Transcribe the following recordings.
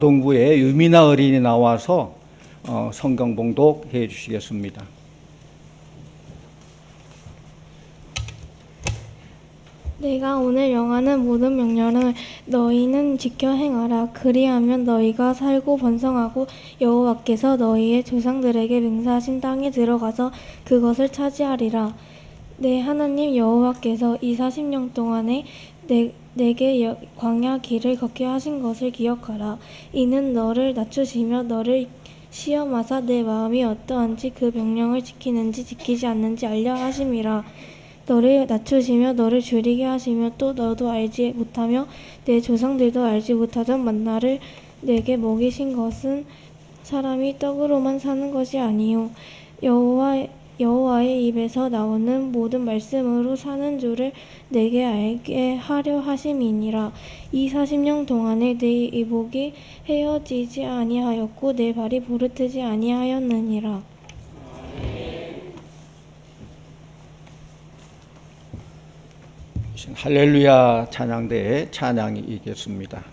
동부에 유미나 어린이 나와서 성경 봉독해 주시겠습니다. 내가 오늘 명하는 모든 명령을 너희는 지켜 행하라. 그리하면 너희가 살고 번성하고 여호와께서 너희의 조상들에게 맹세하신 땅에 들어가서 그것을 차지하리라. 내 하나님 여호와께서 이 40년 동안에 내게 광야 길을 걷게 하신 것을 기억하라. 이는 너를 낮추시며 너를 시험하사 내 마음이 어떠한지 그 명령을 지키는지 지키지 않는지 알려 하심이라. 너를 낮추시며 너를 줄이게 하시며 또 너도 알지 못하며 내 조상들도 알지 못하던 만나를 내게 먹이신 것은 사람이 떡으로만 사는 것이 아니요 여호와의 입에서 나오는 모든 말씀으로 사는 줄을 내게 알게 하려 하심이니라. 이 40년 동안에 내 이복이 헤어지지 아니하였고 내 발이 부르트지 아니하였느니라. 할렐루야 찬양대의 찬양이 있겠습니다.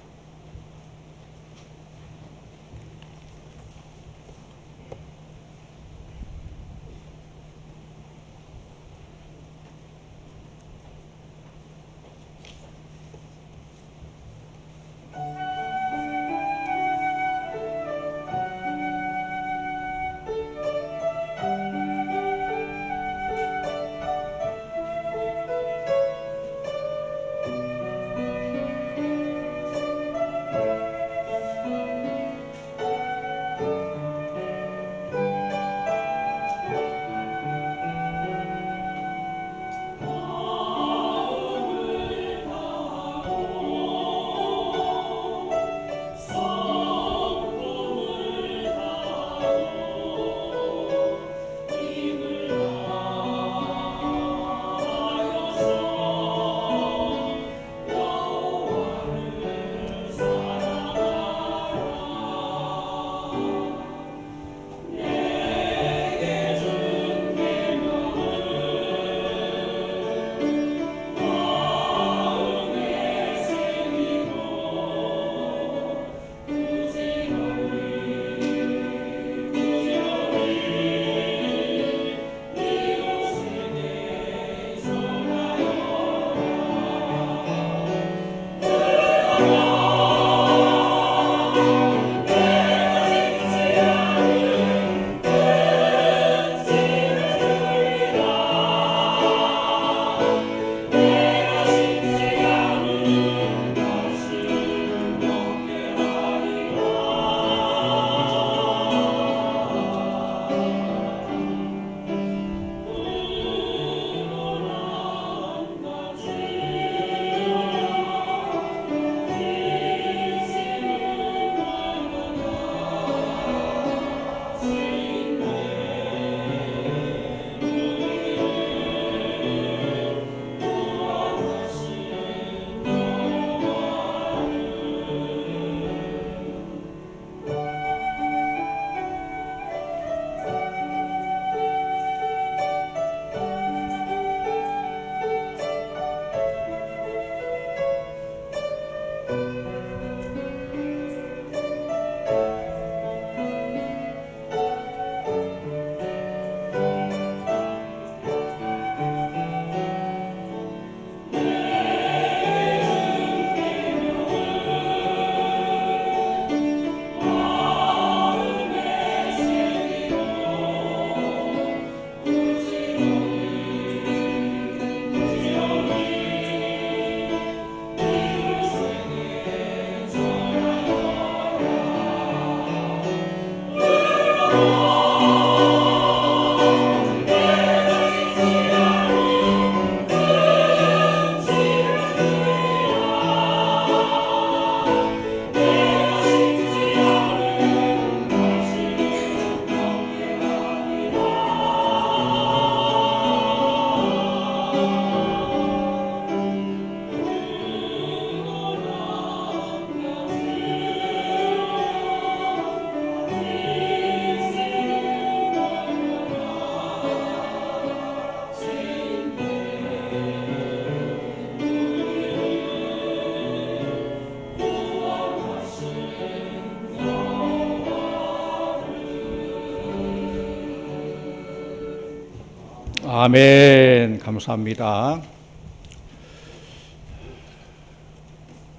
아멘. 감사합니다.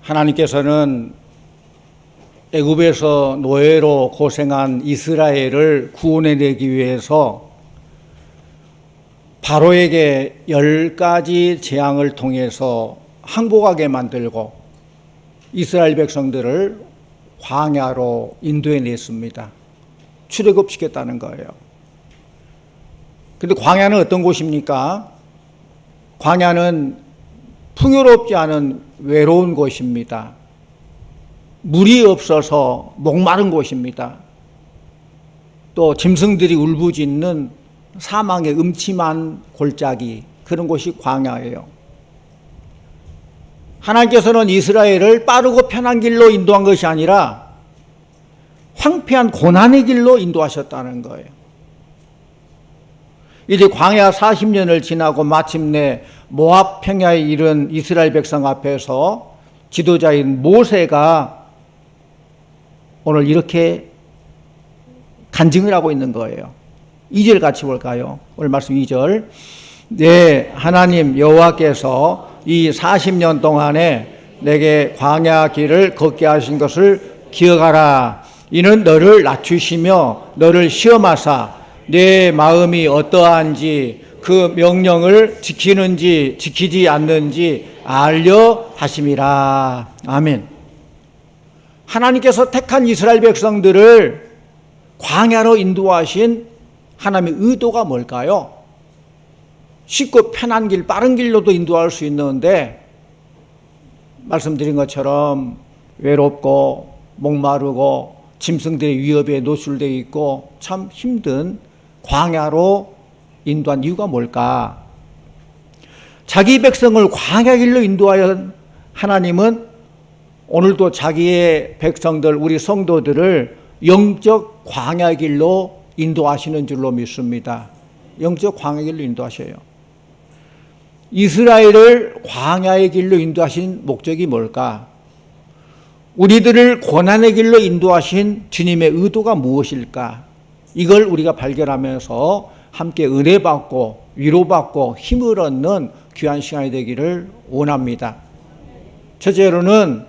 하나님께서는 애굽에서 노예로 고생한 이스라엘을 구원해내기 위해서 바로에게 10가지 재앙을 통해서 항복하게 만들고 이스라엘 백성들을 광야로 인도해냈습니다. 출애굽시켰다는 거예요. 근데 광야는 어떤 곳입니까? 광야는 풍요롭지 않은 외로운 곳입니다. 물이 없어서 목마른 곳입니다. 또 짐승들이 울부짖는 사망의 음침한 골짜기, 그런 곳이 광야예요. 하나님께서는 이스라엘을 빠르고 편한 길로 인도한 것이 아니라 황폐한 고난의 길로 인도하셨다는 거예요. 이제 광야 40년을 지나고 마침내 모압 평야에 이른 이스라엘 백성 앞에서 지도자인 모세가 오늘 이렇게 간증을 하고 있는 거예요. 2절 같이 볼까요? 오늘 말씀 2절. 네, 하나님 여호와께서 이 40년 동안에 내게 광야 길을 걷게 하신 것을 기억하라. 이는 너를 낮추시며 너를 시험하사 내 마음이 어떠한지 그 명령을 지키는지 지키지 않는지 알려 하심이라. 아멘. 하나님께서 택한 이스라엘 백성들을 광야로 인도하신 하나님의 의도가 뭘까요? 쉽고 편한 길, 빠른 길로도 인도할 수 있는데 말씀드린 것처럼 외롭고 목마르고 짐승들의 위협에 노출되어 있고 참 힘든 광야로 인도한 이유가 뭘까? 자기 백성을 광야 길로 인도하여 하나님은 오늘도 자기의 백성들, 우리 성도들을 영적 광야 길로 인도하시는 줄로 믿습니다. 영적 광야 길로 인도하셔요. 이스라엘을 광야의 길로 인도하신 목적이 뭘까? 우리들을 고난의 길로 인도하신 주님의 의도가 무엇일까? 이걸 우리가 발견하면서 함께 은혜 받고 위로받고 힘을 얻는 귀한 시간이 되기를 원합니다. 첫째로는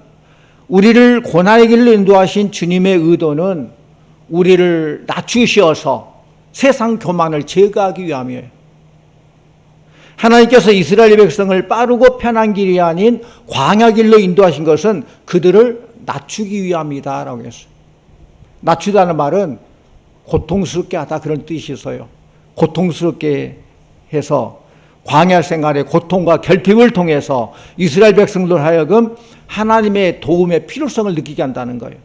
우리를 고난의 길로 인도하신 주님의 의도는 우리를 낮추셔서 세상 교만을 제거하기 위함이에요. 하나님께서 이스라엘 백성을 빠르고 편한 길이 아닌 광야 길로 인도하신 것은 그들을 낮추기 위함이다 라고 했어요. 낮추다는 말은 고통스럽게 하다, 그런 뜻이 있어요. 고통스럽게 해서 광야 생활의 고통과 결핍을 통해서 이스라엘 백성들 하여금 하나님의 도움의 필요성을 느끼게 한다는 거예요.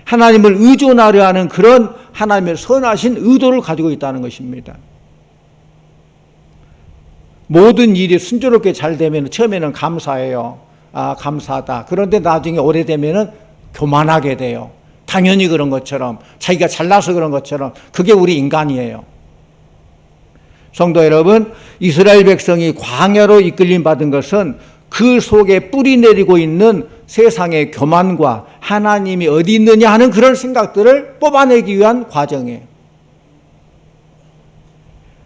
하나님을 의존하려 하는 그런 하나님의 선하신 의도를 가지고 있다는 것입니다. 모든 일이 순조롭게 잘 되면 처음에는 감사해요. 아, 감사하다. 그런데 나중에 오래되면 교만하게 돼요. 당연히 그런 것처럼, 자기가 잘나서 그런 것처럼. 그게 우리 인간이에요. 성도 여러분, 이스라엘 백성이 광야로 이끌림 받은 것은 그 속에 뿌리 내리고 있는 세상의 교만과 하나님이 어디 있느냐 하는 그런 생각들을 뽑아내기 위한 과정이에요.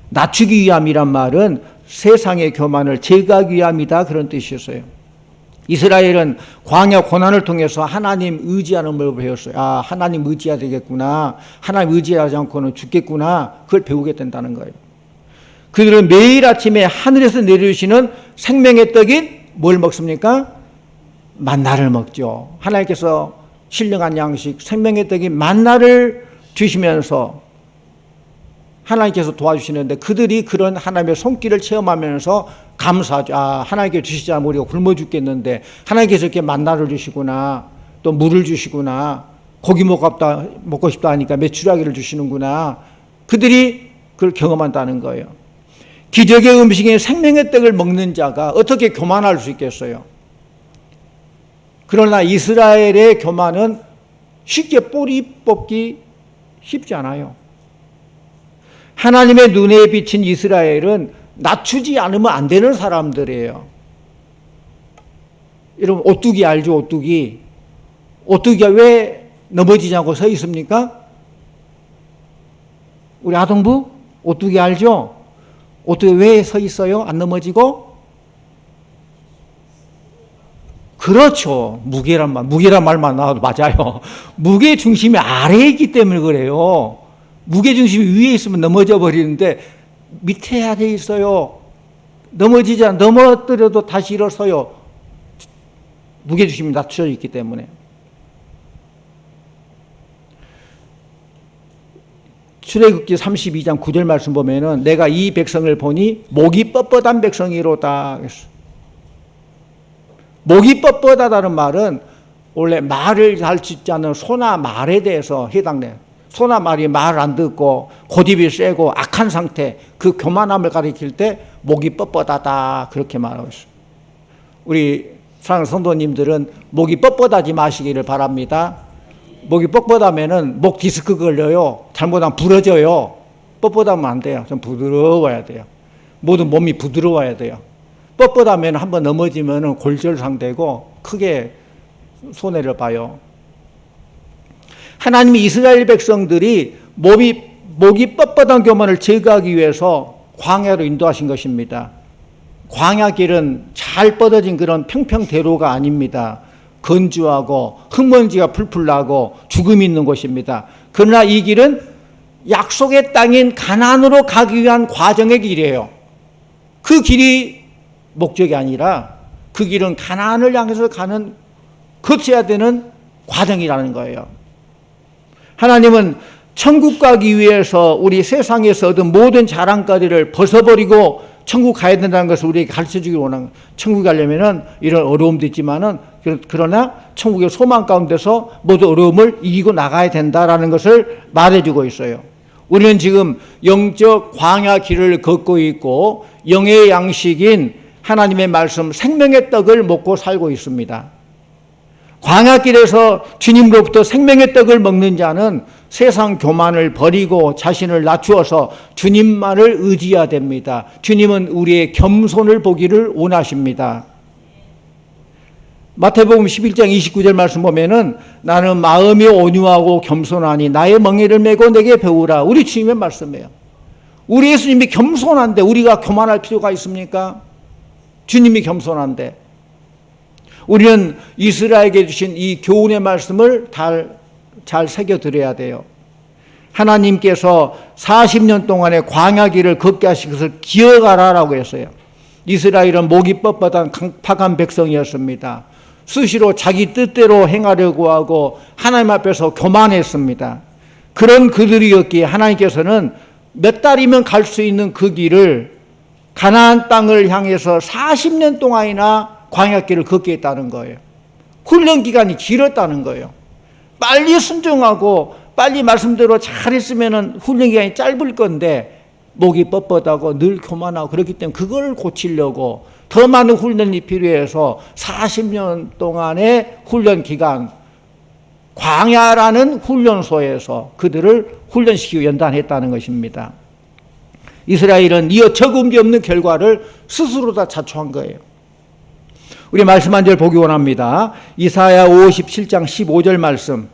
낮추기 위함이란 말은 세상의 교만을 제거하기 위함이다, 그런 뜻이었어요. 이스라엘은 광야 고난을 통해서 하나님 의지하는 걸 배웠어요. 아, 하나님 의지해야 되겠구나. 하나님 의지하지 않고는 죽겠구나. 그걸 배우게 된다는 거예요. 그들은 매일 아침에 하늘에서 내려주시는 생명의 떡인 뭘 먹습니까? 만나를 먹죠. 하나님께서 신령한 양식, 생명의 떡인 만나를 주시면서 하나님께서 도와주시는데 그들이 그런 하나님의 손길을 체험하면서 감사하죠. 아, 하나님께 주시지 않으면 우리가 굶어 죽겠는데 하나님께서 이렇게 만나를 주시구나. 또 물을 주시구나. 고기 먹고 싶다 하니까 메추라기를 주시는구나. 그들이 그걸 경험한다는 거예요. 기적의 음식인 생명의 떡을 먹는 자가 어떻게 교만할 수 있겠어요? 그러나 이스라엘의 교만은 쉽게 뿌리 뽑기 쉽지 않아요. 하나님의 눈에 비친 이스라엘은 낮추지 않으면 안 되는 사람들이에요. 여러분, 오뚜기 알죠? 오뚜기. 오뚜기가 왜 넘어지지 않고 서 있습니까? 우리 아동부? 오뚜기 알죠? 어떻게 왜 서 있어요? 안 넘어지고? 그렇죠. 무게란 말만 나와도 맞아요. 무게 중심이 아래에 있기 때문에 그래요. 무게 중심이 위에 있으면 넘어져 버리는데 밑에 아래에 있어요. 넘어뜨려도 다시 일어서요. 무게 중심이 낮춰져 있기 때문에. 출애굽기 32장 9절 말씀 보면은 내가 이 백성을 보니 목이 뻣뻣한 백성이로다. 목이 뻣뻣하다는 말은 원래 말을 잘 짓지 않는 소나 말에 대해서 해당돼요. 소나 말이 말 안 듣고 고집이 세고 악한 상태, 그 교만함을 가리킬 때 목이 뻣뻣하다 그렇게 말하고 있어요. 우리 사랑하는 성도님들은 목이 뻣뻣하지 마시기를 바랍니다. 목이 뻣뻣하면은 목 디스크 걸려요. 잘못하면 부러져요. 뻣뻣하면 안 돼요. 좀 부드러워야 돼요. 모든 몸이 부드러워야 돼요. 뻣뻣하면 한번 넘어지면은 골절상되고 크게 손해를 봐요. 하나님이 이스라엘 백성들이 목이 뻣뻣한 교만을 제거하기 위해서 광야로 인도하신 것입니다. 광야 길은 잘 뻗어진 그런 평평대로가 아닙니다. 건조하고 흙먼지가 풀풀 나고 죽음이 있는 곳입니다. 그러나 이 길은 약속의 땅인 가나안으로 가기 위한 과정의 길이에요. 그 길이 목적이 아니라 그 길은 가나안을 향해서 거쳐야 되는 과정이라는 거예요. 하나님은 천국 가기 위해서 우리 세상에서 얻은 모든 자랑거리를 벗어버리고 천국 가야 된다는 것을 우리에게 가르쳐주기 원하는, 천국 가려면은 이런 어려움도 있지만은 그러나 천국의 소망 가운데서 모든 어려움을 이기고 나가야 된다라는 것을 말해주고 있어요. 우리는 지금 영적 광야 길을 걷고 있고 영의 양식인 하나님의 말씀 생명의 떡을 먹고 살고 있습니다. 광야길에서 주님으로부터 생명의 떡을 먹는 자는 세상 교만을 버리고 자신을 낮추어서 주님만을 의지해야 됩니다. 주님은 우리의 겸손을 보기를 원하십니다. 마태복음 11장 29절 말씀 보면은 나는 마음이 온유하고 겸손하니 나의 멍에를 메고 내게 배우라. 우리 주님의 말씀이에요. 우리 예수님이 겸손한데 우리가 교만할 필요가 있습니까? 주님이 겸손한데. 우리는 이스라엘에게 주신 이 교훈의 말씀을 잘 새겨드려야 돼요. 하나님께서 40년 동안의 광야길을 걷게 하신 것을 기억하라라고 했어요. 이스라엘은 목이 뻣뻣한 강팍한 백성이었습니다. 수시로 자기 뜻대로 행하려고 하고 하나님 앞에서 교만했습니다. 그런 그들이었기에 하나님께서는 몇 달이면 갈 수 있는 그 길을 가나안 땅을 향해서 40년 동안이나 광야길을 걷게 했다는 거예요. 훈련 기간이 길었다는 거예요. 빨리 순종하고 빨리 말씀대로 잘했으면 훈련 기간이 짧을 건데 목이 뻣뻣하고 늘 교만하고 그렇기 때문에 그걸 고치려고 더 많은 훈련이 필요해서 40년 동안의 훈련 기간, 광야라는 훈련소에서 그들을 훈련시키고 연단했다는 것입니다. 이스라엘은 이어 적음이 없는 결과를 스스로 다 자초한 거예요. 우리 말씀 한 절 보기 원합니다. 이사야 57장 15절 말씀.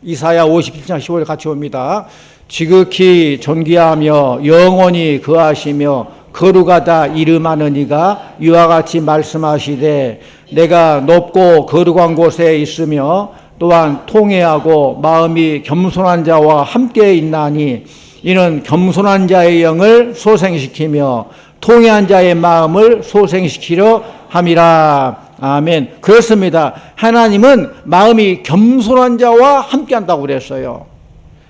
이사야 57장 15절 같이 봅니다. 지극히 존귀하며 영원히 거하시며 거룩하다 이름하는 이가 이와 같이 말씀하시되 내가 높고 거룩한 곳에 있으며 또한 통회하고 마음이 겸손한 자와 함께 있나니 이는 겸손한 자의 영을 소생시키며 통회한 자의 마음을 소생시키려 함이라. 아멘. 그렇습니다. 하나님은 마음이 겸손한 자와 함께 한다고 그랬어요.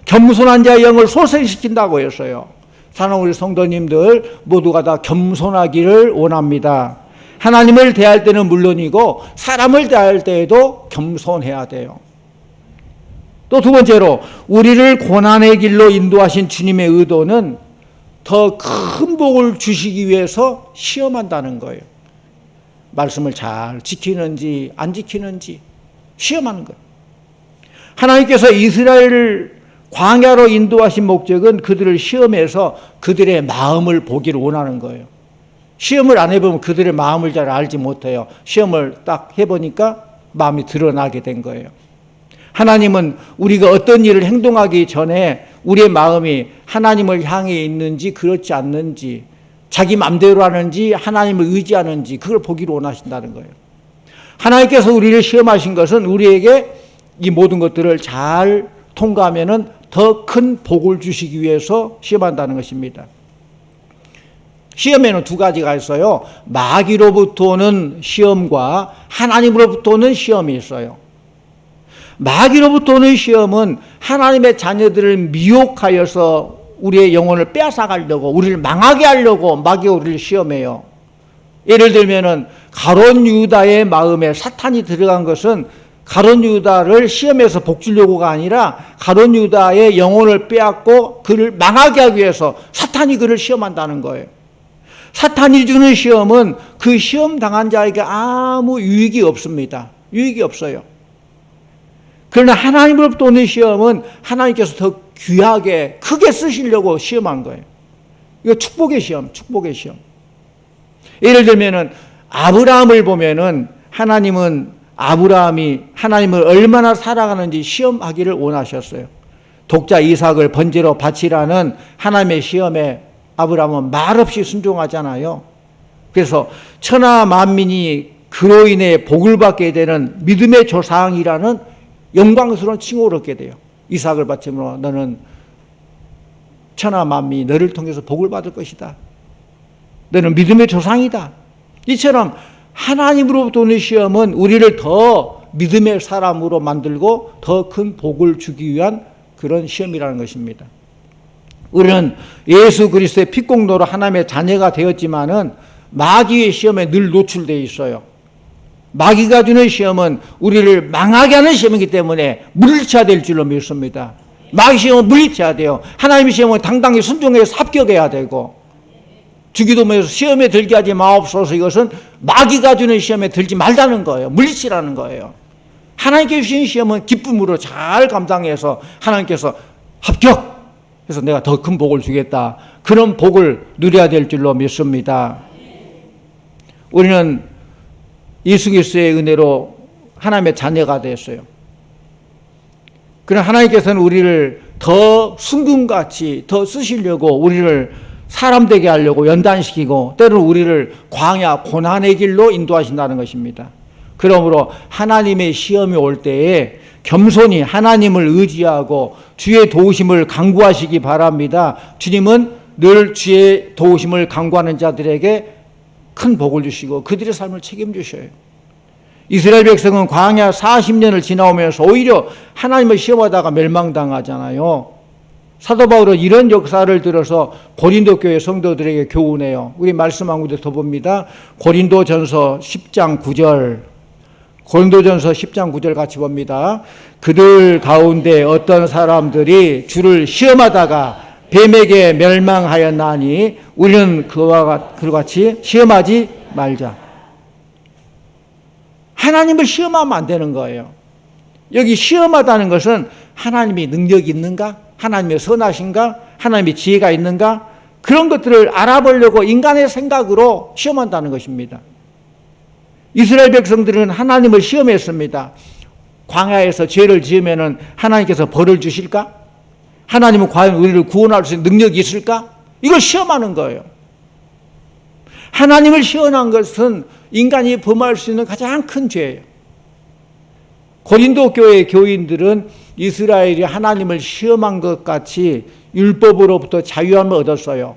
겸손한 자의 영을 소생시킨다고 했어요. 사랑하는 우리 성도님들 모두가 다 겸손하기를 원합니다. 하나님을 대할 때는 물론이고 사람을 대할 때에도 겸손해야 돼요. 또 두 번째로 우리를 고난의 길로 인도하신 주님의 의도는 더 큰 복을 주시기 위해서 시험한다는 거예요. 말씀을 잘 지키는지 안 지키는지 시험하는 거예요. 하나님께서 이스라엘을 광야로 인도하신 목적은 그들을 시험해서 그들의 마음을 보기를 원하는 거예요. 시험을 안 해보면 그들의 마음을 잘 알지 못해요. 시험을 딱 해보니까 마음이 드러나게 된 거예요. 하나님은 우리가 어떤 일을 행동하기 전에 우리의 마음이 하나님을 향해 있는지 그렇지 않는지 자기 맘대로 하는지 하나님을 의지하는지 그걸 보기를 원하신다는 거예요. 하나님께서 우리를 시험하신 것은 우리에게 이 모든 것들을 잘 통과하면은 더 큰 복을 주시기 위해서 시험한다는 것입니다. 시험에는 두 가지가 있어요. 마귀로부터 오는 시험과 하나님으로부터 오는 시험이 있어요. 마귀로부터 오는 시험은 하나님의 자녀들을 미혹하여서 우리의 영혼을 빼앗아가려고, 우리를 망하게 하려고 마귀가 우리를 시험해요. 예를 들면은 가룟 유다의 마음에 사탄이 들어간 것은 가룟 유다를 시험해서 복주려고가 아니라 가룟 유다의 영혼을 빼앗고 그를 망하게 하기 위해서 사탄이 그를 시험한다는 거예요. 사탄이 주는 시험은 그 시험 당한 자에게 아무 유익이 없습니다. 유익이 없어요. 그러나 하나님으로부터 오는 시험은 하나님께서 더 귀하게 크게 쓰시려고 시험한 거예요. 이거 축복의 시험, 축복의 시험. 예를 들면은 아브라함을 보면은 하나님은 아브라함이 하나님을 얼마나 사랑하는지 시험하기를 원하셨어요. 독자 이삭을 번제로 바치라는 하나님의 시험에 아브라함은 말없이 순종하잖아요. 그래서 천하 만민이 그로 인해 복을 받게 되는 믿음의 조상이라는 영광스러운 칭호를 얻게 돼요. 이삭을 바치므로 너는 천하 만민이 너를 통해서 복을 받을 것이다. 너는 믿음의 조상이다. 이처럼 하나님으로부터 오는 시험은 우리를 더 믿음의 사람으로 만들고 더 큰 복을 주기 위한 그런 시험이라는 것입니다. 우리는 예수 그리스도의 피공로로 하나님의 자녀가 되었지만은 마귀의 시험에 늘 노출되어 있어요. 마귀가 주는 시험은 우리를 망하게 하는 시험이기 때문에 물리쳐야 될 줄로 믿습니다. 마귀 시험은 물리쳐야 돼요. 하나님의 시험은 당당히 순종해서 합격해야 되고, 주기도문에서 시험에 들게 하지 마옵소서, 이것은 마귀가 주는 시험에 들지 말라는 거예요. 물리치라는 거예요. 하나님께 주신 시험은 기쁨으로 잘 감당해서 하나님께서 합격! 그래서 내가 더 큰 복을 주겠다. 그런 복을 누려야 될 줄로 믿습니다. 우리는 예수 그리스도의 은혜로 하나님의 자녀가 되었어요. 그러나 하나님께서는 우리를 더 순금같이 더 쓰시려고 우리를 사람 되게 하려고 연단시키고 때로는 우리를 광야 고난의 길로 인도하신다는 것입니다. 그러므로 하나님의 시험이 올 때에 겸손히 하나님을 의지하고 주의 도우심을 간구하시기 바랍니다. 주님은 늘 주의 도우심을 간구하는 자들에게 큰 복을 주시고 그들의 삶을 책임주셔요. 이스라엘 백성은 광야 40년을 지나오면서 오히려 하나님을 시험하다가 멸망당하잖아요. 사도 바울은 이런 역사를 들어서 고린도 교회 성도들에게 교훈해요. 우리 말씀 한 군데 더 봅니다. 고린도전서 10장 9절. 고린도전서 10장 9절 같이 봅니다. 그들 가운데 어떤 사람들이 주를 시험하다가 뱀에게 멸망하였나니 우리는 그와 같이 시험하지 말자. 하나님을 시험하면 안 되는 거예요. 여기 시험하다는 것은 하나님이 능력이 있는가? 하나님의 선하신가? 하나님의 지혜가 있는가? 그런 것들을 알아보려고 인간의 생각으로 시험한다는 것입니다. 이스라엘 백성들은 하나님을 시험했습니다. 광야에서 죄를 지으면 하나님께서 벌을 주실까? 하나님은 과연 우리를 구원할 수 있는 능력이 있을까? 이걸 시험하는 거예요. 하나님을 시험한 것은 인간이 범할 수 있는 가장 큰 죄예요. 고린도 교회 교인들은 이스라엘이 하나님을 시험한 것 같이 율법으로부터 자유함을 얻었어요.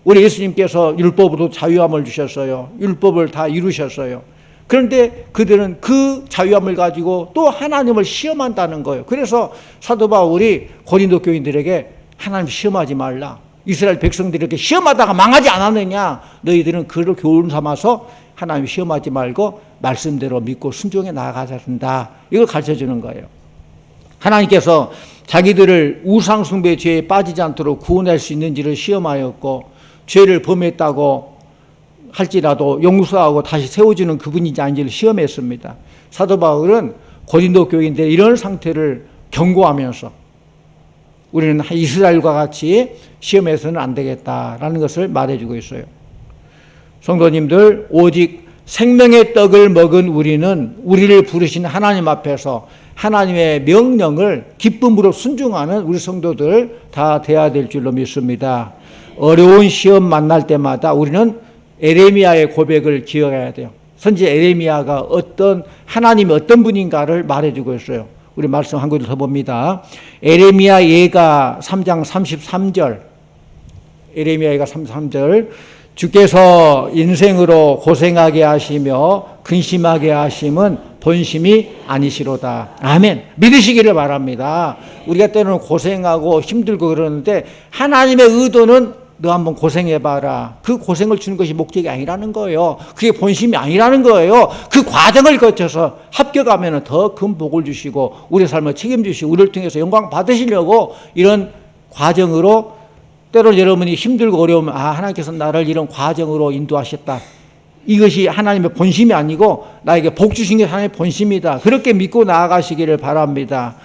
우리 예수님께서 율법으로 자유함을 주셨어요. 율법을 다 이루셨어요. 그런데 그들은 그 자유함을 가지고 또 하나님을 시험한다는 거예요. 그래서 사도 바울이 고린도 교인들에게 하나님 시험하지 말라. 이스라엘 백성들에게 시험하다가 망하지 않았느냐. 너희들은 그를 교훈 삼아서 하나님 시험하지 말고 말씀대로 믿고 순종해 나아가야 된다. 이걸 가르쳐주는 거예요. 하나님께서 자기들을 우상숭배 죄에 빠지지 않도록 구원할 수 있는지를 시험하였고 죄를 범했다고 할지라도 용서하고 다시 세워주는 그분인지 아닌지를 시험했습니다. 사도 바울은 고린도 교인들의 이런 상태를 경고하면서 우리는 이스라엘과 같이 시험해서는 안 되겠다라는 것을 말해주고 있어요. 성도님들, 오직 생명의 떡을 먹은 우리는 우리를 부르신 하나님 앞에서 하나님의 명령을 기쁨으로 순종하는 우리 성도들 다 돼야 될 줄로 믿습니다. 어려운 시험 만날 때마다 우리는 에레미야의 고백을 기억해야 돼요. 선지자 에레미야가 하나님이 어떤 분인가를 말해주고 있어요. 우리 말씀 한 구절 더 봅니다. 에레미야 예가 3장 33절. 에레미야 예가 33절. 주께서 인생으로 고생하게 하시며 근심하게 하심은 본심이 아니시로다. 아멘. 믿으시기를 바랍니다. 우리가 때로는 고생하고 힘들고 그러는데 하나님의 의도는 너 한번 고생해봐라. 그 고생을 주는 것이 목적이 아니라는 거예요. 그게 본심이 아니라는 거예요. 그 과정을 거쳐서 합격하면 더 큰 복을 주시고 우리 삶을 책임지시고 우리를 통해서 영광 받으시려고 이런 과정으로 때로 여러분이 힘들고 어려우면 하나님께서 나를 이런 과정으로 인도하셨다. 이것이 하나님의 본심이 아니고 나에게 복 주신 게 하나님의 본심이다. 그렇게 믿고 나아가시기를 바랍니다.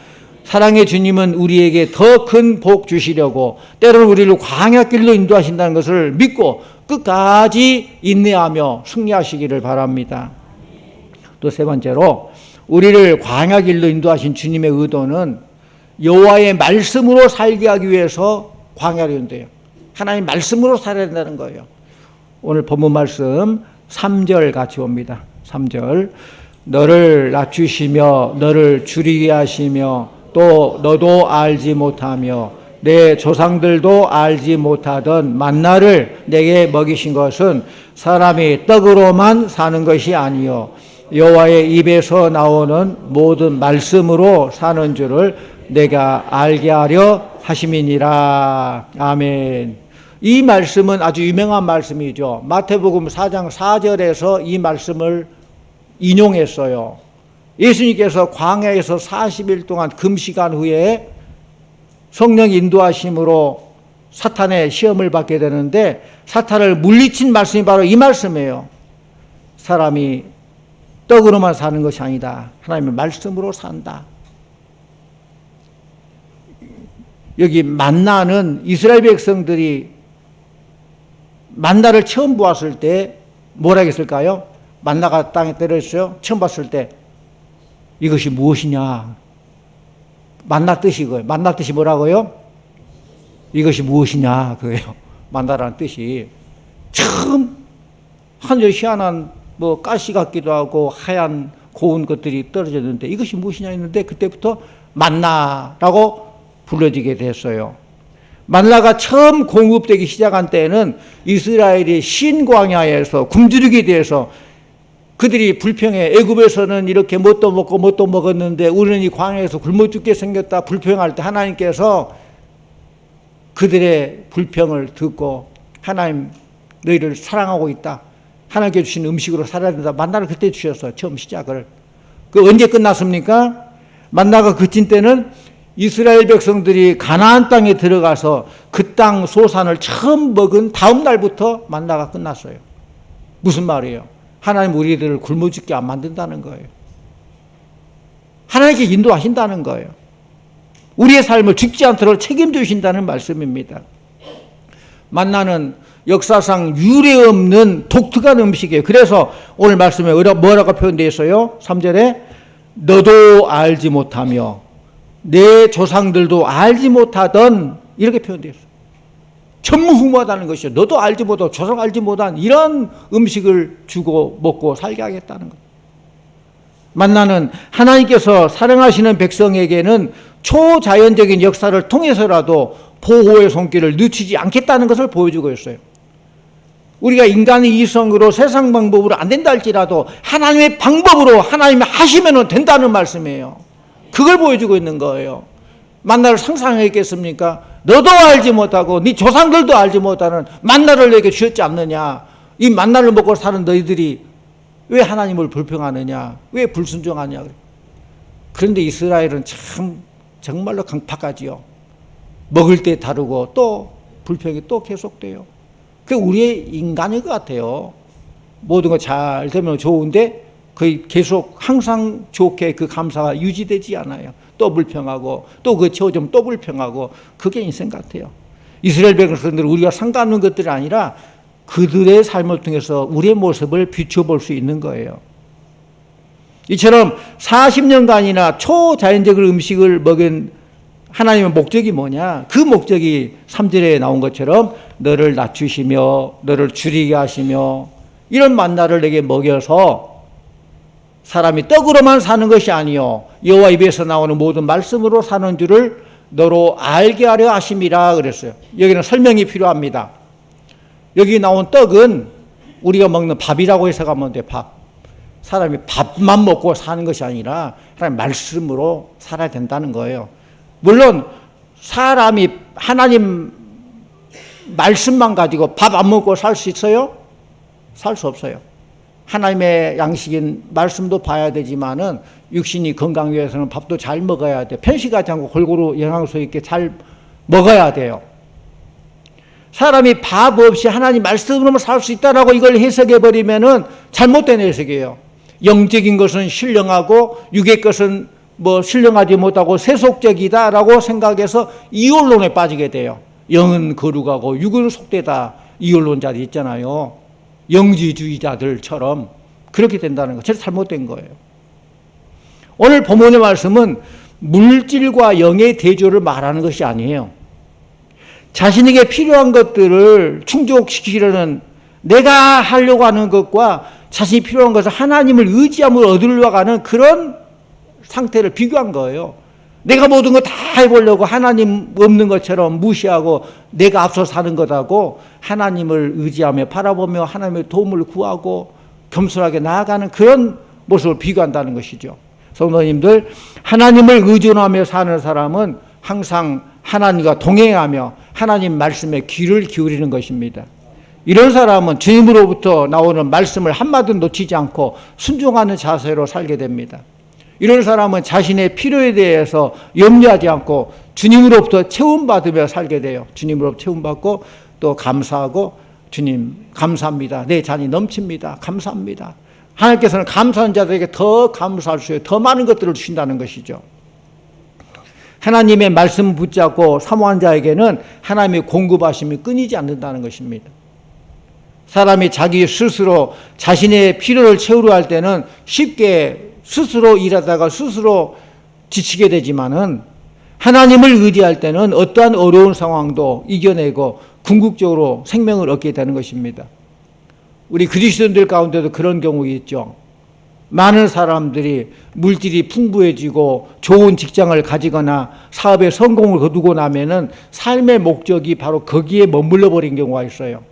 사랑의 주님은 우리에게 더 큰 복 주시려고 때로는 우리를 광야길로 인도하신다는 것을 믿고 끝까지 인내하며 승리하시기를 바랍니다. 또 세 번째로 우리를 광야길로 인도하신 주님의 의도는 여호와의 말씀으로 살게 하기 위해서 광야로 인도해요. 하나님 말씀으로 살아야 된다는 거예요. 오늘 본문 말씀 3절 같이 봅니다. 3절. 너를 낮추시며 너를 줄이게 하시며 또 너도 알지 못하며 내 조상들도 알지 못하던 만나를 내게 먹이신 것은 사람이 떡으로만 사는 것이 아니요 여호와의 입에서 나오는 모든 말씀으로 사는 줄을 내가 알게 하려 하심이니라. 아멘. 이 말씀은 아주 유명한 말씀이죠. 마태복음 4장 4절에서 이 말씀을 인용했어요. 예수님께서 광야에서 40일 동안 금식한 후에 성령 인도하심으로 사탄의 시험을 받게 되는데 사탄을 물리친 말씀이 바로 이 말씀이에요. 사람이 떡으로만 사는 것이 아니다. 하나님의 말씀으로 산다. 여기 만나는 이스라엘 백성들이 만나를 처음 보았을 때 뭐라 했을까요? 만나가 땅에 떨어졌어요. 처음 봤을 때 이것이 무엇이냐? 만나 뜻이 그거예요. 만나 뜻이 뭐라고요? 이것이 무엇이냐? 그거예요. 만나라는 뜻이. 처음 하늘 희한한 가시 같기도 하고 하얀 고운 것들이 떨어졌는데 이것이 무엇이냐 했는데 그때부터 만나라고 불러지게 됐어요. 만나가 처음 공급되기 시작한 때에는 이스라엘이 신광야에서 굶주리게 돼서 그들이 불평해. 애굽에서는 이렇게 뭣도 먹고 뭣도 먹었는데 우리는 이 광야에서 굶어 죽게 생겼다. 불평할 때 하나님께서 그들의 불평을 듣고 하나님 너희를 사랑하고 있다. 하나님께 주신 음식으로 살아야 된다. 만나를 그때 주셨어요. 처음 시작을. 그 언제 끝났습니까? 만나가 그친 때는 이스라엘 백성들이 가나안 땅에 들어가서 그 땅 소산을 처음 먹은 다음 날부터 만나가 끝났어요. 무슨 말이에요? 하나님 우리들을 굶어 죽게 안 만든다는 거예요. 하나님께 인도하신다는 거예요. 우리의 삶을 죽지 않도록 책임지신다는 말씀입니다. 만나는 역사상 유례없는 독특한 음식이에요. 그래서 오늘 말씀에 뭐라고 표현되어 있어요? 3절에 너도 알지 못하며 내 조상들도 알지 못하던 이렇게 표현되어 있어요. 전무후무하다는 것이죠. 너도 알지 못하고 조상 알지 못한 이런 음식을 주고 먹고 살게 하겠다는 것. 만나는 하나님께서 사랑하시는 백성에게는 초자연적인 역사를 통해서라도 보호의 손길을 늦추지 않겠다는 것을 보여주고 있어요. 우리가 인간의 이성으로 세상 방법으로 안 된다 할지라도 하나님의 방법으로 하나님이 하시면 된다는 말씀이에요. 그걸 보여주고 있는 거예요. 만나를 상상했겠습니까? 너도 알지 못하고 네 조상들도 알지 못하는 만나를 내게 주셨지 않느냐. 이 만나를 먹고 사는 너희들이 왜 하나님을 불평하느냐. 왜 불순종하냐. 그런데 이스라엘은 참 정말로 강팍하지요. 먹을 때 다르고 또 불평이 또 계속돼요. 그게 우리의 인간일 것 같아요. 모든 거 잘 되면 좋은데 거의 계속 항상 좋게 그 감사가 유지되지 않아요. 또 불평하고 또 그거 채워주면 또 불평하고 그게 인생 같아요. 이스라엘 백성들은 우리가 상관없는 것들이 아니라 그들의 삶을 통해서 우리의 모습을 비춰볼 수 있는 거예요. 이처럼 40년간이나 초자연적인 음식을 먹은 하나님의 목적이 뭐냐? 그 목적이 3절에 나온 것처럼 너를 낮추시며 너를 줄이게 하시며 이런 만나를 내게 먹여서 사람이 떡으로만 사는 것이 아니요 여호와 입에서 나오는 모든 말씀으로 사는 줄을 너로 알게 하려 하심이라 그랬어요. 여기는 설명이 필요합니다. 여기 나온 떡은 우리가 먹는 밥이라고 해석하면 돼. 밥. 사람이 밥만 먹고 사는 것이 아니라 하나님 말씀으로 살아야 된다는 거예요. 물론 사람이 하나님 말씀만 가지고 밥 안 먹고 살 수 있어요? 살 수 없어요. 하나님의 양식인 말씀도 봐야 되지만은 육신이 건강 위해서는 밥도 잘 먹어야 돼. 편식하지 않고 골고루 영양소 있게 잘 먹어야 돼요. 사람이 밥 없이 하나님 말씀으로만 살 수 있다라고 이걸 해석해 버리면은 잘못된 해석이에요. 영적인 것은 신령하고 육의 것은 신령하지 못하고 세속적이다라고 생각해서 이혼론에 빠지게 돼요. 영은 거룩하고 육은 속되다. 이혼론자들 있잖아요. 영지주의자들처럼 그렇게 된다는 거. 진짜 잘못된 거예요. 오늘 본문의 말씀은 물질과 영의 대조를 말하는 것이 아니에요. 자신에게 필요한 것들을 충족시키려는 내가 하려고 하는 것과 자신이 필요한 것을 하나님을 의지함으로 얻으려고 하는 그런 상태를 비교한 거예요. 내가 모든 거 다 해보려고 하나님 없는 것처럼 무시하고 내가 앞서 사는 것하고 하나님을 의지하며 바라보며 하나님의 도움을 구하고 겸손하게 나아가는 그런 모습을 비교한다는 것이죠. 성도님들, 하나님을 의존하며 사는 사람은 항상 하나님과 동행하며 하나님 말씀에 귀를 기울이는 것입니다. 이런 사람은 주님으로부터 나오는 말씀을 한마디 놓치지 않고 순종하는 자세로 살게 됩니다. 이런 사람은 자신의 필요에 대해서 염려하지 않고 주님으로부터 채움받으며 살게 돼요. 주님으로부터 채움받고 또 감사하고 주님 감사합니다. 내 잔이 넘칩니다. 감사합니다. 하나님께서는 감사한 자들에게 더 감사할 수 있어요. 더 많은 것들을 주신다는 것이죠. 하나님의 말씀을 붙잡고 사모한 자에게는 하나님의 공급하심이 끊이지 않는다는 것입니다. 사람이 자기 스스로 자신의 필요를 채우려 할 때는 쉽게 스스로 일하다가 스스로 지치게 되지만은 하나님을 의지할 때는 어떠한 어려운 상황도 이겨내고 궁극적으로 생명을 얻게 되는 것입니다. 우리 그리스도인들 가운데도 그런 경우 있죠. 많은 사람들이 물질이 풍부해지고 좋은 직장을 가지거나 사업에 성공을 거두고 나면은 삶의 목적이 바로 거기에 머물러 버린 경우가 있어요.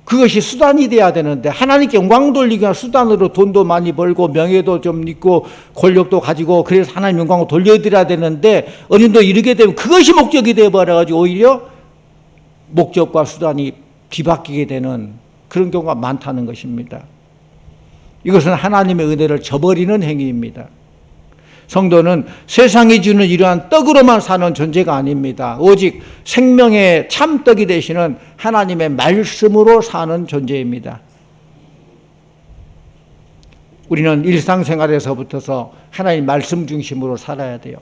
그것이 수단이 돼야 되는데 하나님께 영광 돌리기 위한 수단으로 돈도 많이 벌고 명예도 좀 있고 권력도 가지고 그래서 하나님 영광을 돌려드려야 되는데 어린도 이르게 되면 그것이 목적이 되어버려가지고 오히려 목적과 수단이 뒤바뀌게 되는 그런 경우가 많다는 것입니다. 이것은 하나님의 은혜를 저버리는 행위입니다. 성도는 세상이 주는 이러한 떡으로만 사는 존재가 아닙니다. 오직 생명의 참떡이 되시는 하나님의 말씀으로 사는 존재입니다. 우리는 일상생활에서부터서 하나님 말씀 중심으로 살아야 돼요.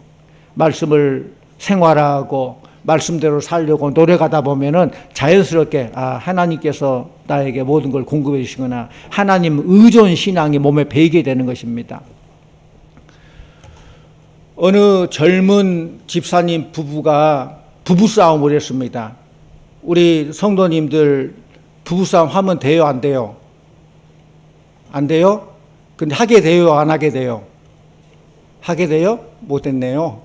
말씀을 생활하고 말씀대로 살려고 노력하다 보면은 자연스럽게 하나님께서 나에게 모든 걸 공급해 주시거나 하나님 의존 신앙이 몸에 배이게 되는 것입니다. 어느 젊은 집사님 부부가 부부싸움을 했습니다. 우리 성도님들 부부싸움 하면 돼요, 안 돼요? 안 돼요? 근데 하게 돼요, 안 하게 돼요? 하게 돼요? 못했네요.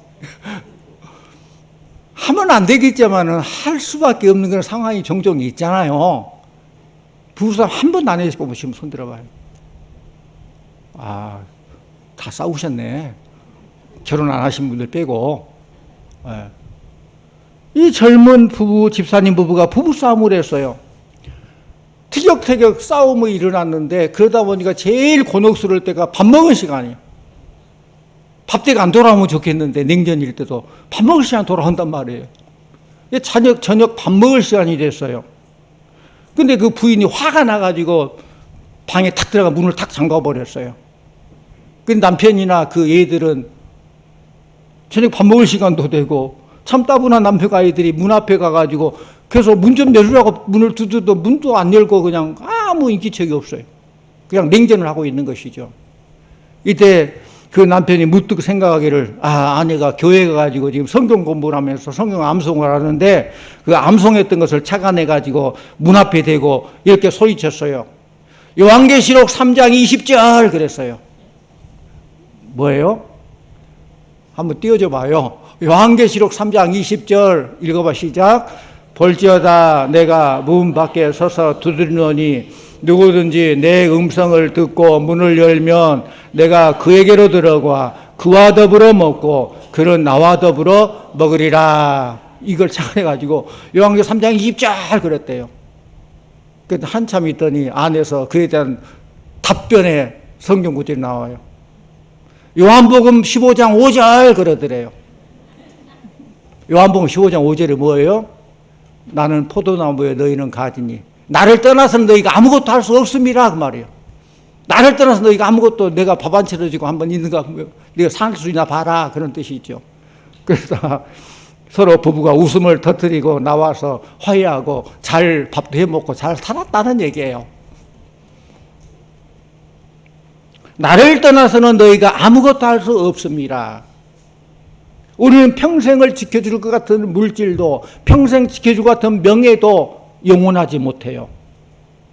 하면 안 되겠지만은 할 수밖에 없는 그런 상황이 종종 있잖아요. 부부싸움 한 번도 안 해서 보시면 손 들어봐요. 다 싸우셨네. 결혼 안 하신 분들 빼고. 이 젊은 부부, 집사님 부부가 부부싸움을 했어요. 티격태격 싸움이 일어났는데 그러다 보니까 제일 곤혹스러울 때가 밥 먹을 시간이에요. 밥때가 안 돌아오면 좋겠는데 냉전일 때도 밥 먹을 시간 돌아온단 말이에요. 저녁 밥 먹을 시간이 됐어요. 근데 그 부인이 화가 나가지고 방에 탁 들어가 문을 탁 잠가버렸어요. 근데 남편이나 그 애들은 저녁 밥 먹을 시간도 되고 참 따분한 남편과 아이들이 문 앞에 가가지고 그래서 문 좀 열으라고 문을 두드려도 문도 안 열고 그냥 아무 인기척이 없어요. 그냥 냉전을 하고 있는 것이죠. 이때 그 남편이 문득 생각하기를, 아내가 교회 가가지고 지금 성경 공부를 하면서 성경 암송을 하는데 그 암송했던 것을 착안해가지고 문 앞에 대고 이렇게 소리쳤어요. 요한계시록 3장 20절 그랬어요. 뭐예요? 한번 띄워줘 봐요. 요한계시록 3장 20절 읽어봐. 시작. 볼지어다 내가 문 밖에 서서 두드리노니 누구든지 내 음성을 듣고 문을 열면 내가 그에게로 들어가 그와 더불어 먹고 그는 나와 더불어 먹으리라. 이걸 착안해가지고 요한계시록 3장 20절 그랬대요. 그래서 한참 있더니 안에서 그에 대한 답변의 성경 구절이 나와요. 요한복음 15장 5절 그러더래요. 요한복음 15장 5절이 뭐예요? 나는 포도나무에 너희는 가지니 나를 떠나서는 너희가 아무것도 할 수 없음이라 그 말이에요. 나를 떠나서 너희가 아무것도 내가 밥 안 차려주고 한번 있는가 네가 살 수 있나 봐라 그런 뜻이죠. 그래서 서로 부부가 웃음을 터뜨리고 나와서 화해하고 잘 밥도 해먹고 잘 살았다는 얘기예요. 나를 떠나서는 너희가 아무것도 할 수 없습니다. 우리는 평생을 지켜줄 것 같은 물질도 평생 지켜줄 것 같은 명예도 영원하지 못해요.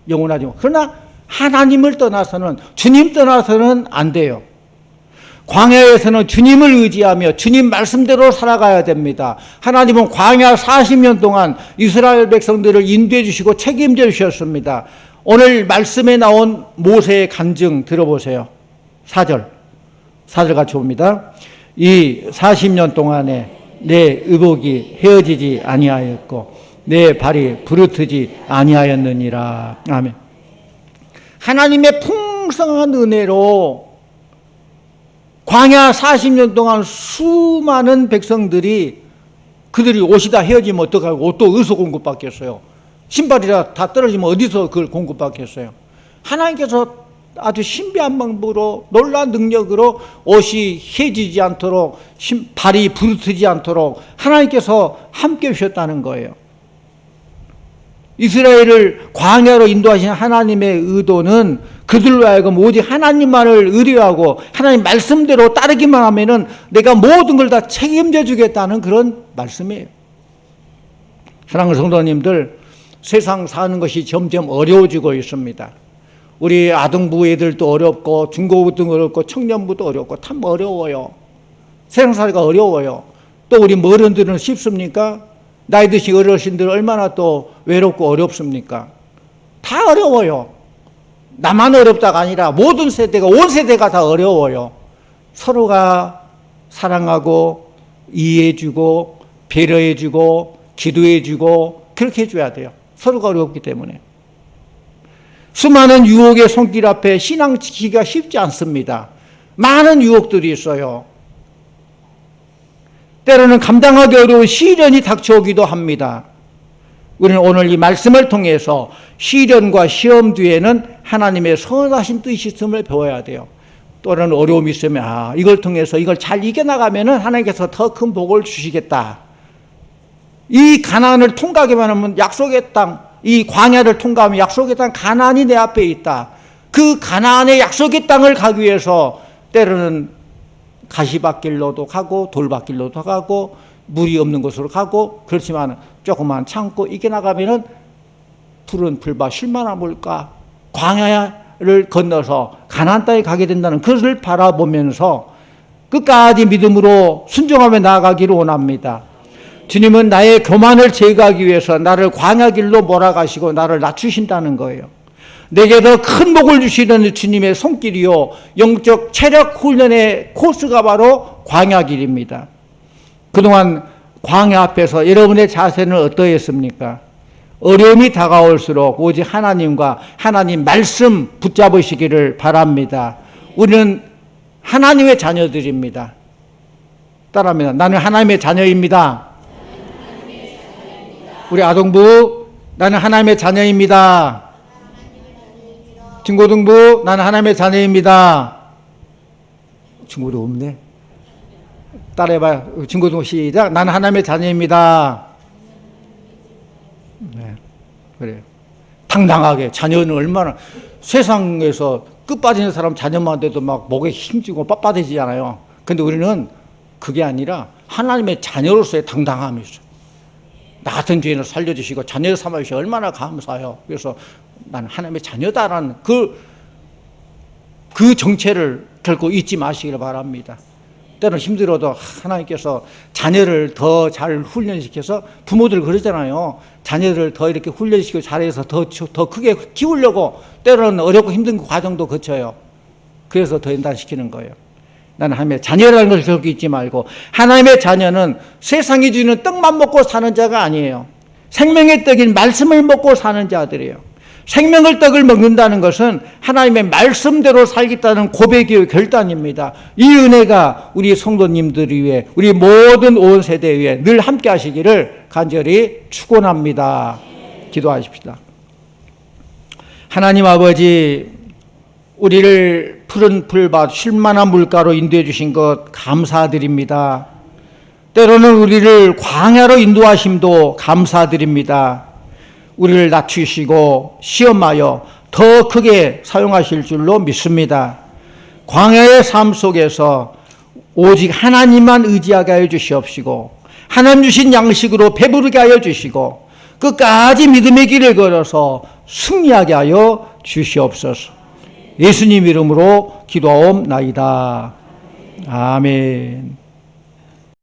영원하지 못. 그러나 하나님을 떠나서는 주님 떠나서는 안 돼요. 광야에서는 주님을 의지하며 주님 말씀대로 살아가야 됩니다. 하나님은 광야 40년 동안 이스라엘 백성들을 인도해 주시고 책임져 주셨습니다. 오늘 말씀에 나온 모세의 간증 들어보세요. 4절 같이 봅니다. 이 40년 동안에 내 의복이 헤어지지 아니하였고 내 발이 부르트지 아니하였느니라. 아멘. 하나님의 풍성한 은혜로 광야 40년 동안 수많은 백성들이 그들이 옷이 다 헤어지면 어떡하고 옷도 어디서 공급받겠어요? 신발이 다 떨어지면 어디서 그걸 공급받겠어요? 하나님께서 아주 신비한 방법으로 놀라운 능력으로 옷이 헤어지지 않도록 발이 부르트지 않도록 하나님께서 함께 하셨다는 거예요. 이스라엘을 광야로 인도하신 하나님의 의도는 그들로 하여금 오직 하나님만을 의뢰하고 하나님 말씀대로 따르기만 하면은 내가 모든 걸 다 책임져 주겠다는 그런 말씀이에요. 사랑하는 성도님들, 세상 사는 것이 점점 어려워지고 있습니다. 우리 아동부 애들도 어렵고 중고부도 어렵고 청년부도 어렵고 참 어려워요. 세상살이가 어려워요. 또 우리 어른들은 쉽습니까? 나이 드신 어르신들 얼마나 또 외롭고 어렵습니까? 다 어려워요. 나만 어렵다가 아니라 모든 세대가 온 세대가 다 어려워요. 서로가 사랑하고 이해해주고 배려해주고 기도해주고 그렇게 해줘야 돼요. 서로가 어렵기 때문에. 수많은 유혹의 손길 앞에 신앙 지키기가 쉽지 않습니다. 많은 유혹들이 있어요. 때로는 감당하기 어려운 시련이 닥쳐오기도 합니다. 우리는 오늘 이 말씀을 통해서 시련과 시험 뒤에는 하나님의 선하신 뜻이 있음을 배워야 돼요. 또는 어려움이 있으면 이걸 통해서 이걸 잘 이겨나가면 하나님께서 더 큰 복을 주시겠다. 이 가나안을 통과하기만 하면 약속의 땅, 이 광야를 통과하면 약속의 땅 가나안이 내 앞에 있다. 그 가나안의 약속의 땅을 가기 위해서 때로는 가시밭길로도 가고 돌밭길로도 가고 물이 없는 곳으로 가고 그렇지만 조금만 참고 이겨나가면은 푸른 풀밭 쉴만한 물가 광야를 건너서 가나안 땅에 가게 된다는 것을 바라보면서 끝까지 믿음으로 순종하며 나아가기를 원합니다. 주님은 나의 교만을 제거하기 위해서 나를 광야 길로 몰아가시고 나를 낮추신다는 거예요. 내게 더 큰 복을 주시는 주님의 손길이요 영적 체력 훈련의 코스가 바로 광야 길입니다. 그동안 광야 앞에서 여러분의 자세는 어떠했습니까? 어려움이 다가올수록 오직 하나님과 하나님 말씀 붙잡으시기를 바랍니다. 우리는 하나님의 자녀들입니다. 따라합니다. 나는 하나님의 자녀입니다. 우리 아동부, 나는 하나님의 자녀입니다. 중고등부, 나는 하나님의 자녀입니다. 중고도 없네. 따라해봐요. 중고등부 시작. 나는 하나님의 자녀입니다. 네, 그래요. 당당하게 자녀는 얼마나 세상에서 끝 빠지는 사람 자녀만 돼도 막 목에 힘주고 빳빳해지잖아요. 근데 우리는 그게 아니라 하나님의 자녀로서의 당당함이 있어요. 나 같은 죄인을 살려주시고 자녀 삼아주시고 얼마나 감사해요. 그래서 나는 하나님의 자녀다라는 그 정체를 결코 잊지 마시길 바랍니다. 때는 힘들어도 하나님께서 자녀를 더 잘 훈련시켜서, 부모들 그러잖아요. 자녀를 더 이렇게 훈련시키고 잘해서 더 크게 키우려고 때로는 어렵고 힘든 과정도 거쳐요. 그래서 더 연단시키는 거예요. 나는 하나님의 자녀라는 것을 결코 잊지 말고, 하나님의 자녀는 세상이 주는 떡만 먹고 사는 자가 아니에요. 생명의 떡인 말씀을 먹고 사는 자들이에요. 생명의 떡을 먹는다는 것은 하나님의 말씀대로 살겠다는 고백이요 결단입니다. 이 은혜가 우리 성도님들 위해, 우리 모든 온 세대 위에 늘 함께 하시기를 간절히 축원합니다. 기도하십시다. 하나님 아버지, 우리를 푸른 풀밭 쉴만한 물가로 인도해 주신 것 감사드립니다. 때로는 우리를 광야로 인도하심도 감사드립니다. 우리를 낮추시고 시험하여 더 크게 사용하실 줄로 믿습니다. 광야의 삶 속에서 오직 하나님만 의지하게 하여 주시옵시고, 하나님 주신 양식으로 배부르게 하여 주시고, 끝까지 믿음의 길을 걸어서 승리하게 하여 주시옵소서. 예수님 이름으로 기도하옵나이다. 아멘.